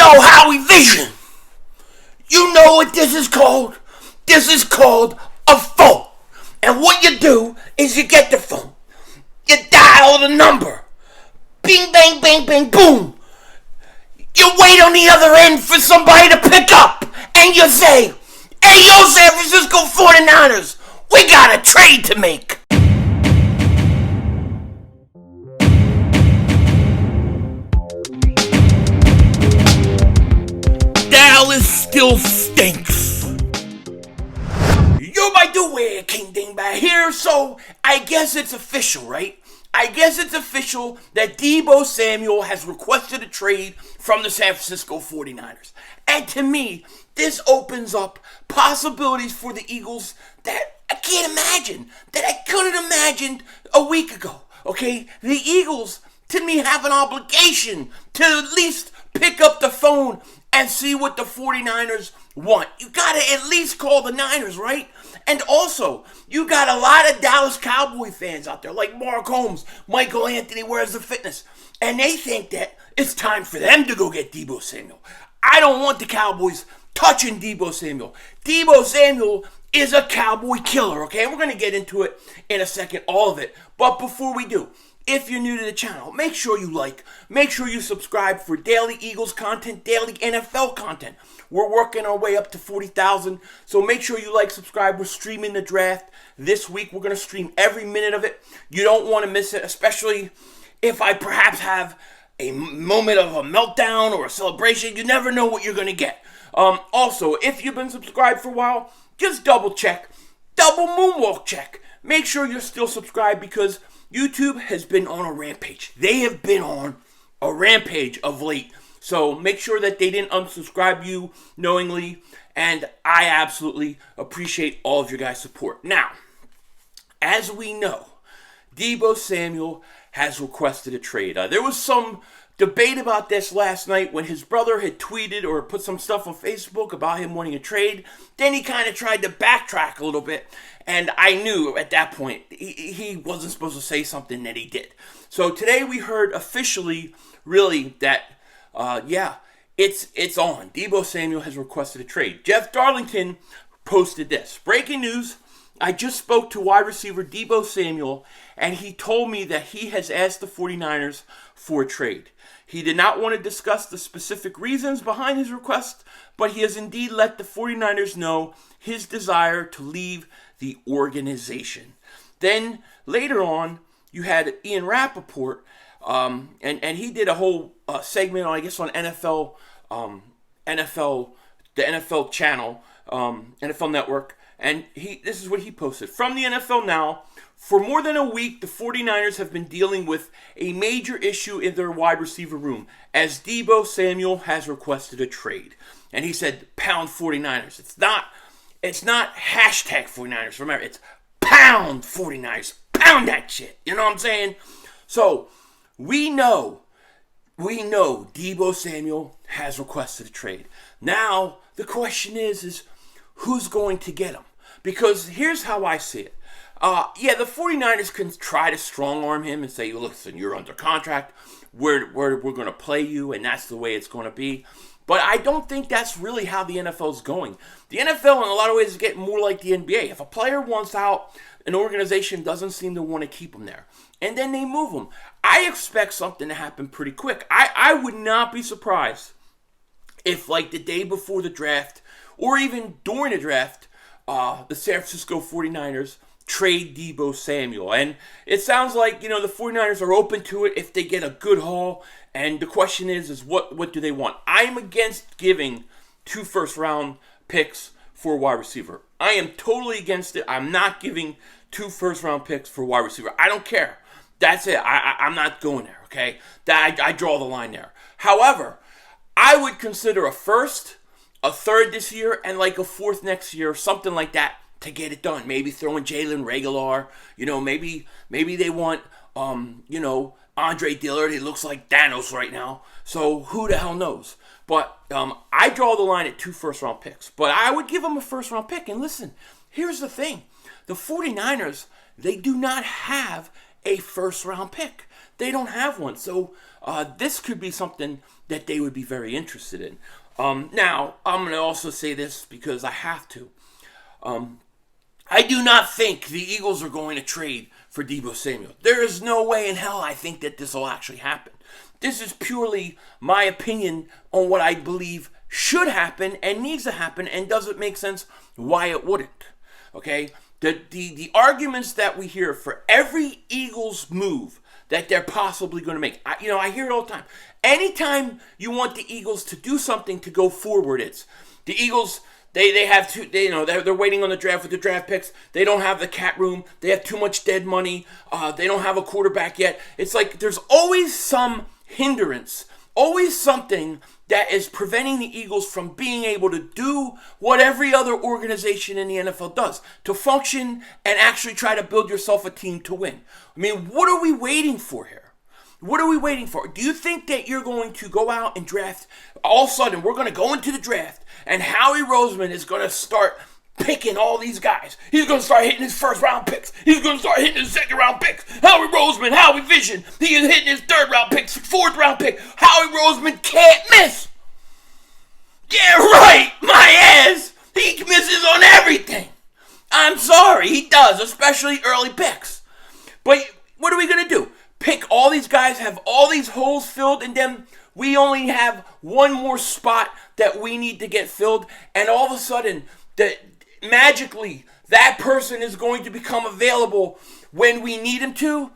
know Howie Vision. You know what this is called? This is called a phone. And what you do is you get the phone. You dial the number. Bing, bang, bang, bang, boom. You wait on the other end for somebody to pick up. And you say, hey, yo, San Francisco 49ers, we got a trade to make. Dallas still stinks. Yo, by the way, King Dingbat here, so I guess it's official, right? I guess it's official that Deebo Samuel has requested a trade from the San Francisco 49ers. And to me, this opens up possibilities for the Eagles that I can't imagine, that I couldn't imagine a week ago, okay? The Eagles, to me, have an obligation to at least pick up the phone and see what the 49ers want. You gotta at least call the Niners, right? And also, you got a lot of Dallas Cowboy fans out there, like Mark Holmes, Michael Anthony, Where's the Fitness? And they think that it's time for them to go get Deebo Samuel. I don't want the Cowboys touching Deebo Samuel. Deebo Samuel is a Cowboy killer, okay? We're going to get into it in a second, all of it. But before we do, if you're new to the channel, make sure you like, make sure you subscribe for daily Eagles content, daily NFL content. We're working our way up to 40,000, so make sure you like, subscribe. We're streaming the draft this week. We're going to stream every minute of it. You don't want to miss it, especially if I perhaps have a moment of a meltdown or a celebration. You never know what you're going to get. Also, if you've been subscribed for a while, just double check, double moonwalk check. Make sure you're still subscribed because YouTube has been on a rampage. They have been on a rampage of late. So make sure that they didn't unsubscribe you knowingly. And I absolutely appreciate all of your guys' support. Now, as we know, Deebo Samuel has requested a trade. There was some debate about this last night when his brother had tweeted or put some stuff on Facebook about him wanting a trade. Then he kind of tried to backtrack a little bit. And I knew at that point he wasn't supposed to say something that he did. So today we heard officially, really, that, it's on. Deebo Samuel has requested a trade. Jeff Darlington posted this. Breaking news. I just spoke to wide receiver Deebo Samuel, and he told me that he has asked the 49ers for a trade. He did not want to discuss the specific reasons behind his request, but he has indeed let the 49ers know his desire to leave the organization. Then, later on, you had Ian Rappaport, and he did a whole segment, on NFL, the NFL channel, NFL Network, and this is what he posted. From the NFL Now, for more than a week, the 49ers have been dealing with a major issue in their wide receiver room, as Deebo Samuel has requested a trade. And he said, pound 49ers. It's not hashtag 49ers. Remember, it's pound 49ers. Pound that shit. You know what I'm saying? So, we know Deebo Samuel has requested a trade. Now, the question is who's going to get him? Because here's how I see it. The 49ers can try to strong-arm him and say, listen, you're under contract. We're going to play you, and that's the way it's going to be. But I don't think that's really how the NFL is going. The NFL, in a lot of ways, is getting more like the NBA. If a player wants out, an organization doesn't seem to want to keep him there. And then they move him. I expect something to happen pretty quick. I would not be surprised if, like, the day before the draft, or even during the draft, the San Francisco 49ers trade Deebo Samuel. And it sounds like, the 49ers are open to it if they get a good haul. And the question is what do they want? I'm against giving 2 first-round picks for a wide receiver. I am totally against it. I'm not giving 2 first-round picks for a wide receiver. I don't care. That's it. I'm not going there, okay? I draw the line there. However, I would consider a first, a third this year, and like a fourth next year, something like that, to get it done. Maybe throw in Jalen, Reagor. Maybe they want, Andre Dillard. He looks like Thanos right now. So who the hell knows? But I draw the line at 2 first-round picks. But I would give them a first-round pick. And listen, here's the thing. The 49ers, they do not have a first-round pick. They don't have one. So this could be something that they would be very interested in. Now, I'm going to also say this because I have to. I do not think the Eagles are going to trade for Deebo Samuel. There is no way in hell I think that this will actually happen. This is purely my opinion on what I believe should happen and needs to happen, and doesn't make sense why it wouldn't. Okay? The arguments that we hear for every Eagles move that they're possibly going to make, I hear it all the time. Anytime you want the Eagles to do something to go forward, it's the Eagles. They have to, they're waiting on the draft with the draft picks. They don't have the cap room. They have too much dead money. They don't have a quarterback yet. It's like there's always some hindrance, always something that is preventing the Eagles from being able to do what every other organization in the NFL does, to function and actually try to build yourself a team to win. I mean, what are we waiting for here? What are we waiting for? Do you think that you're going to go out and draft, all of a sudden we're going to go into the draft and Howie Roseman is going to start picking all these guys? He's going to start hitting his first round picks. He's going to start hitting his second round picks. Howie Roseman, Howie Vision. He is hitting his third round picks, fourth round pick. Howie Roseman can't miss. Yeah, right, my ass. He misses on everything. I'm sorry, he does, especially early picks. But what are we going to do? Pick all these guys, have all these holes filled, and then we only have one more spot that we need to get filled, and all of a sudden, magically, that person is going to become available when we need him to?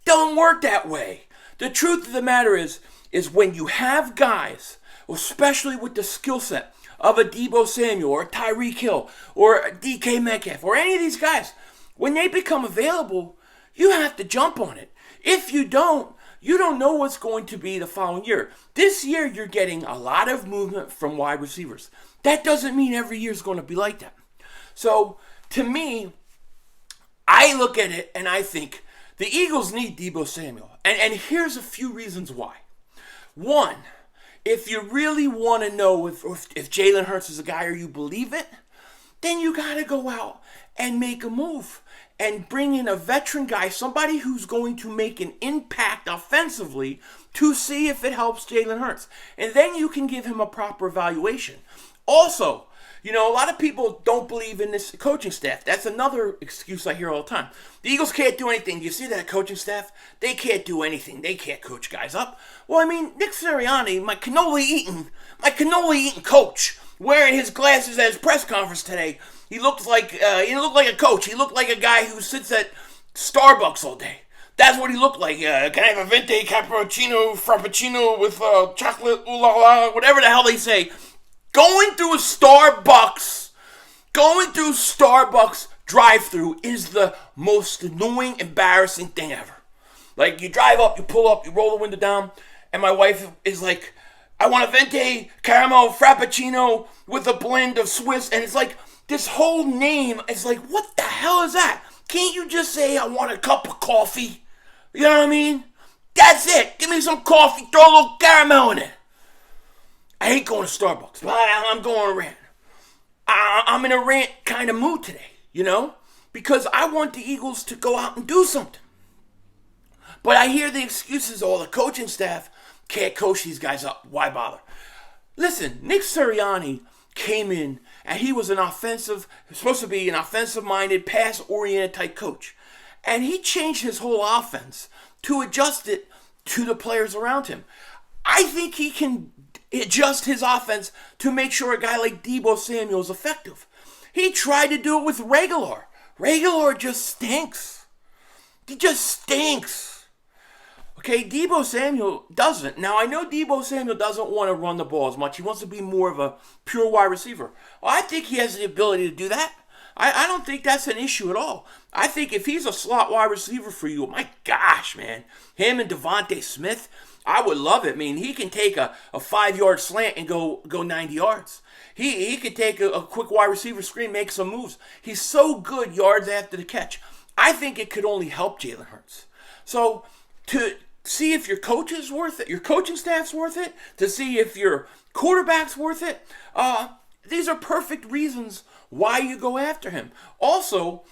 Don't work that way. The truth of the matter is when you have guys, especially with the skill set of a Deebo Samuel or Tyreek Hill or DK Metcalf or any of these guys, when they become available, you have to jump on it. If you don't know what's going to be the following year. This year, you're getting a lot of movement from wide receivers. That doesn't mean every year is going to be like that. So, to me, I look at it and I think the Eagles need Deebo Samuel. And here's a few reasons why. One, if you really want to know if Jalen Hurts is a guy or you believe it, then you got to go out and make a move and bring in a veteran guy, somebody who's going to make an impact offensively to see if it helps Jalen Hurts. And then you can give him a proper evaluation. Also, a lot of people don't believe in this coaching staff. That's another excuse I hear all the time. The Eagles can't do anything. Do you see that coaching staff? They can't do anything. They can't coach guys up. Well, Nick Sirianni, my cannoli eating coach, wearing his glasses at his press conference today, he looked like a coach. He looked like a guy who sits at Starbucks all day. That's what he looked like. Can I have a venti cappuccino, frappuccino with chocolate, ooh la la, whatever the hell they say. Going through Starbucks drive-thru is the most annoying, embarrassing thing ever. Like, you drive up, you pull up, you roll the window down, and my wife is like, I want a venti caramel frappuccino with a blend of Swiss, and it's like, this whole name is like, what the hell is that? Can't you just say, I want a cup of coffee? You know what I mean? That's it. Give me some coffee, throw a little caramel in it. I hate going to Starbucks, but I'm going on a rant. I'm in a rant kind of mood today, because I want the Eagles to go out and do something. But I hear the excuses, the coaching staff can't coach these guys up. Why bother? Listen, Nick Sirianni came in and he was supposed to be an offensive-minded, pass-oriented type coach. And he changed his whole offense to adjust it to the players around him. I think he can adjust his offense to make sure a guy like Deebo Samuel is effective. He tried to do it with Reagor. Reagor just stinks. He just stinks. Okay, Deebo Samuel doesn't. Now, I know Deebo Samuel doesn't want to run the ball as much. He wants to be more of a pure wide receiver. Well, I think he has the ability to do that. I don't think that's an issue at all. I think if he's a slot wide receiver for you, my gosh, man, him and Devontae Smith, I would love it. He can take a 5-yard slant and go 90 yards. He could take a quick wide receiver screen, make some moves. He's so good yards after the catch. I think it could only help Jalen Hurts. So to see if your coach is worth it, your coaching staff's worth it, to see if your quarterback's worth it, these are perfect reasons why you go after him. Also,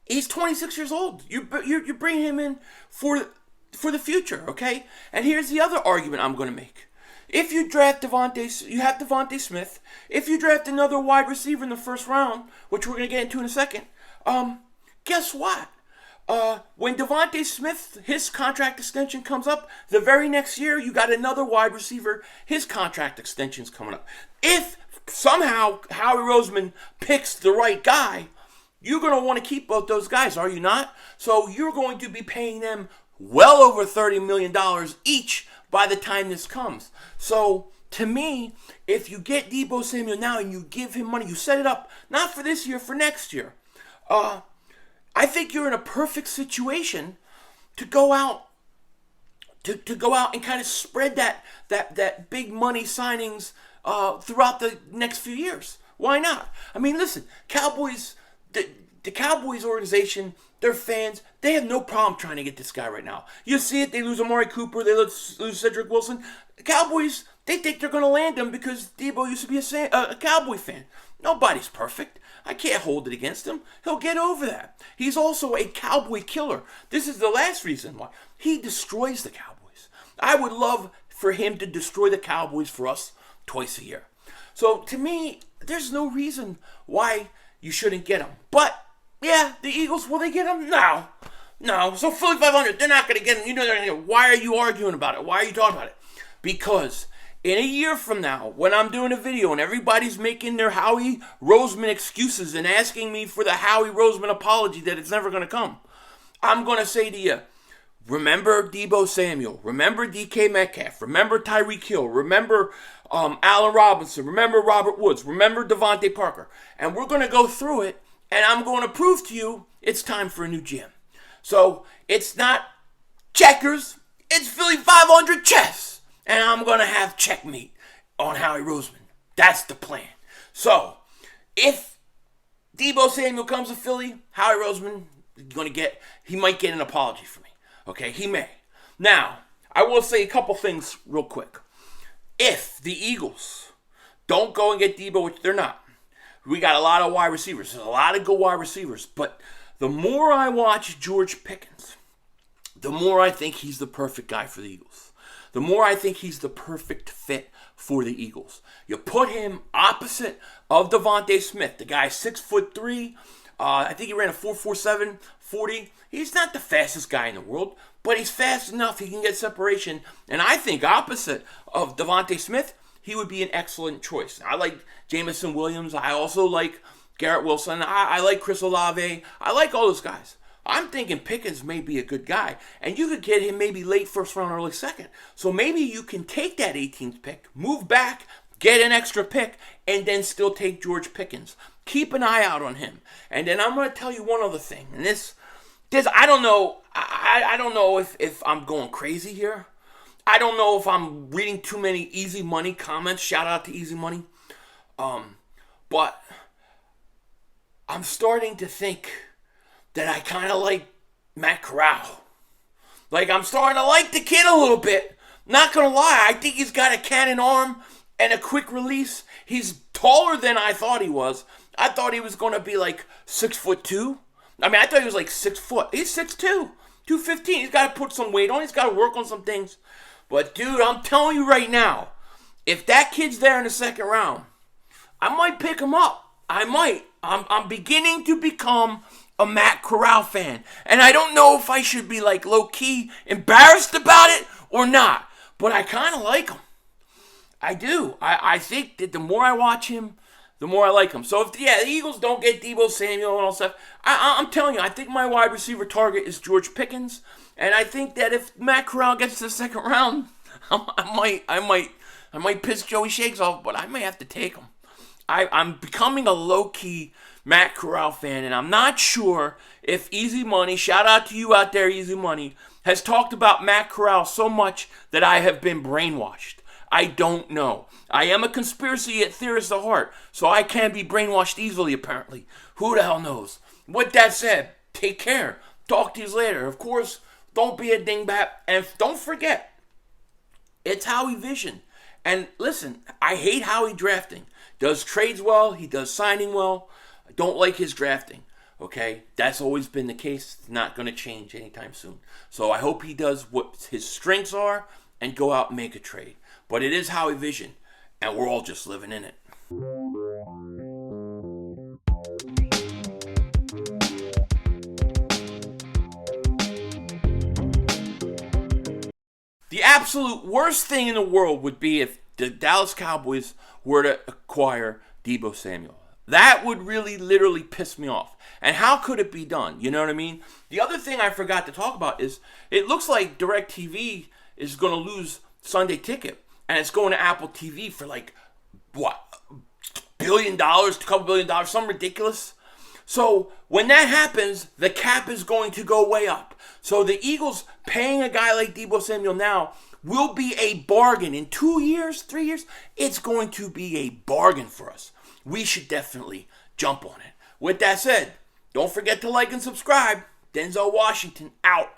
He's 26 years old. You're bringing him in for the future, okay? And here's the other argument I'm going to make. If you draft you have Devontae Smith. If you draft another wide receiver in the first round, which we're going to get into in a second, guess what? When Devontae Smith, his contract extension comes up, the very next year, you got another wide receiver, his contract extension's coming up. If somehow Howie Roseman picks the right guy, you're going to want to keep both those guys, are you not? So you're going to be paying them well over $30 million each by the time this comes. So, to me, if you get Deebo Samuel now and you give him money, you set it up, not for this year, for next year, I think you're in a perfect situation to go out to go out and kind of spread that big money signings throughout the next few years. Why not? I mean, listen, Cowboys, the Cowboys organization, their fans, they have no problem trying to get this guy right now. You see it, they lose Amari Cooper, they lose Cedric Wilson. The Cowboys, they think they're going to land him because Deebo used to be a Cowboy fan. Nobody's perfect. I can't hold it against him. He'll get over that. He's also a Cowboy killer. This is the last reason why. He destroys the Cowboys. I would love for him to destroy the Cowboys for us twice a year. So, to me, there's no reason why you shouldn't get him. But, yeah, the Eagles, will they get him? No. So, Philly 500, they're not going to get him. You know they're going to get him. Why are you arguing about it? Why are you talking about it? Because in a year from now, when I'm doing a video and everybody's making their Howie Roseman excuses and asking me for the Howie Roseman apology that it's never going to come, I'm going to say to you, remember Deebo Samuel, remember DK Metcalf, remember Tyreek Hill, remember Allen Robinson, remember Robert Woods, remember Devontae Parker. And we're going to go through it, and I'm going to prove to you it's time for a new GM. So it's not checkers, it's Philly 500 chess. And I'm going to have checkmate on Howie Roseman. That's the plan. So, if Deebo Samuel comes to Philly, Howie Roseman he might get an apology from me. Okay, he may. Now, I will say a couple things real quick. If the Eagles don't go and get Deebo, which they're not, we got a lot of wide receivers. There's a lot of good wide receivers. But the more I watch George Pickens, the more I think he's the perfect guy for the Eagles. The more I think he's the perfect fit for the Eagles. You put him opposite of Devontae Smith. The guy's 6'3". I think he ran a 4.47 40. He's not the fastest guy in the world, but he's fast enough. He can get separation. And I think opposite of Devontae Smith, he would be an excellent choice. I like Jamison Williams. I also like Garrett Wilson. I like Chris Olave. I like all those guys. I'm thinking Pickens may be a good guy, and you could get him maybe late first round, early second. So maybe you can take that 18th pick, move back, get an extra pick, and then still take George Pickens. Keep an eye out on him. And then I'm going to tell you one other thing. And this I don't know. I don't know if I'm going crazy here. I don't know if I'm reading too many Easy Money comments. Shout out to Easy Money. But I'm starting to think that I kind of like Matt Corral. Like, I'm starting to like the kid a little bit. Not going to lie, I think he's got a cannon arm and a quick release. He's taller than I thought he was. I thought he was going to be like 6'2". I mean, I thought he was like 6 foot. He's 6'2", 215. He's got to put some weight on. He's got to work on some things. But, dude, I'm telling you right now, if that kid's there in the second round, I might pick him up. I might. I'm beginning to become a Matt Corral fan. And I don't know if I should be like low-key embarrassed about it or not. But I kind of like him. I do. I think that the more I watch him, the more I like him. So, if the Eagles don't get Deebo Samuel and all stuff, I'm telling you, I think my wide receiver target is George Pickens. And I think that if Matt Corral gets to the second round, I might piss Joey Shakes off, but I may have to take him. I'm becoming a low-key Matt Corral fan, and I'm not sure if Easy Money, shout out to you out there, Easy Money, has talked about Matt Corral so much that I have been brainwashed. I don't know. I am a conspiracy theorist at heart, so I can be brainwashed easily, apparently. Who the hell knows? With that said, take care. Talk to you later. Of course, don't be a dingbat, and don't forget, it's Howie Vision. And listen, I hate Howie drafting. Does trades well, he does signing well. I don't like his drafting. Okay? That's always been the case. It's not going to change anytime soon. So I hope he does what his strengths are and go out and make a trade. But it is Howie Vision, and we're all just living in it. The absolute worst thing in the world would be if the Dallas Cowboys were to acquire Deebo Samuel. That would really literally piss me off. And how could it be done? You know what I mean? The other thing I forgot to talk about is it looks like DirecTV is going to lose Sunday Ticket. And it's going to Apple TV for like, what, $1 billion, a couple $1 billion, something ridiculous. So when that happens, the cap is going to go way up. So the Eagles paying a guy like Deebo Samuel now will be a bargain. In 2 years, 3 years, it's going to be a bargain for us. We should definitely jump on it. With that said, don't forget to like and subscribe. Denzel Washington out.